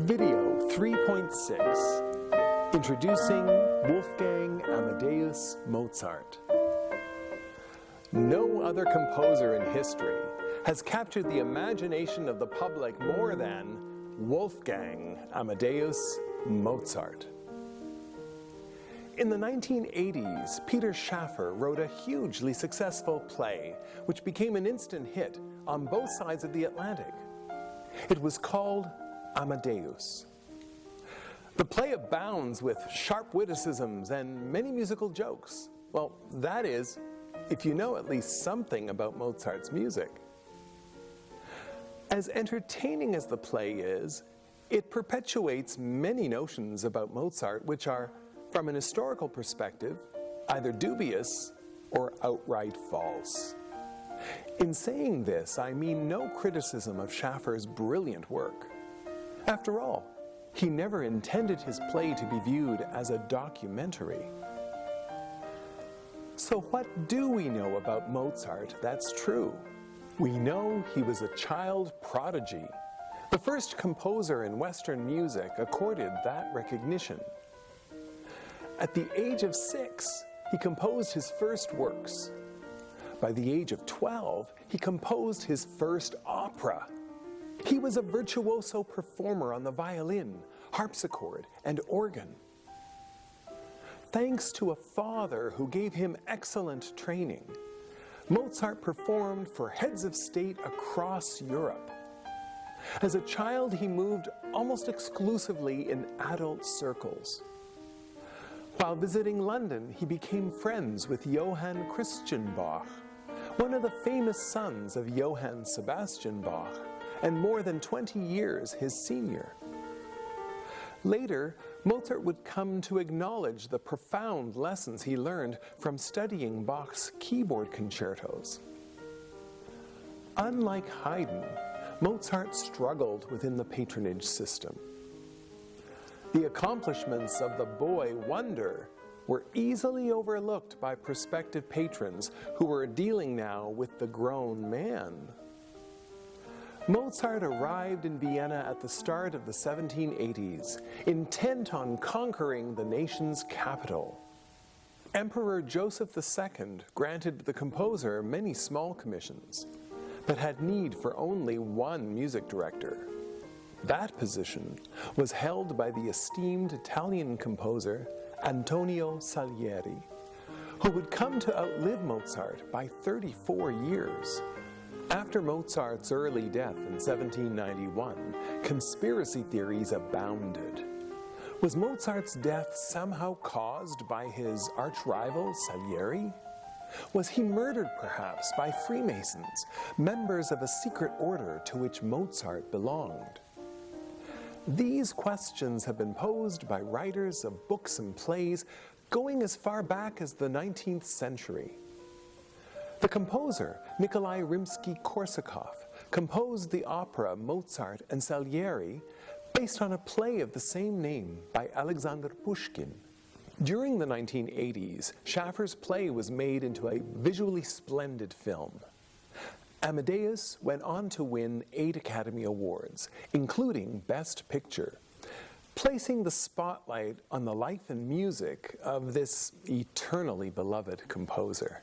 Video 3.6, Introducing Wolfgang Amadeus Mozart. No other composer in history has captured the imagination of the public more than Wolfgang Amadeus Mozart. In the 1980s, Peter Shaffer wrote a hugely successful play which became an instant hit on both sides of the Atlantic. It was called Amadeus. The play abounds with sharp witticisms and many musical jokes. Well, that is, if you know at least something about Mozart's music. As entertaining as the play is, it perpetuates many notions about Mozart which are, from an historical perspective, either dubious or outright false. In saying this, I mean no criticism of Schaffer's brilliant work. After all, he never intended his play to be viewed as a documentary. So what do we know about Mozart that's true? We know he was a child prodigy, the first composer in Western music accorded that recognition. At the age of 6, he composed his first works. By the age of 12, he composed his first opera. He was a virtuoso performer on the violin, harpsichord, and organ. Thanks to a father who gave him excellent training, Mozart performed for heads of state across Europe. As a child, he moved almost exclusively in adult circles. While visiting London, he became friends with Johann Christian Bach, one of the famous sons of Johann Sebastian Bach, and more than 20 years his senior. Later, Mozart would come to acknowledge the profound lessons he learned from studying Bach's keyboard concertos. Unlike Haydn, Mozart struggled within the patronage system. The accomplishments of the boy wonder were easily overlooked by prospective patrons who were dealing now with the grown man. Mozart arrived in Vienna at the start of the 1780s, intent on conquering the nation's capital. Emperor Joseph II granted the composer many small commissions, but had need for only one music director. That position was held by the esteemed Italian composer Antonio Salieri, who would come to outlive Mozart by 34 years. After Mozart's early death in 1791, conspiracy theories abounded. Was Mozart's death somehow caused by his arch-rival Salieri? Was he murdered perhaps by Freemasons, members of a secret order to which Mozart belonged? These questions have been posed by writers of books and plays going as far back as the 19th century. The composer, Nikolai Rimsky-Korsakov, composed the opera Mozart and Salieri based on a play of the same name by Alexander Pushkin. During the 1980s, Schaffer's play was made into a visually splendid film. Amadeus went on to win 8 Academy Awards, including Best Picture, placing the spotlight on the life and music of this eternally beloved composer.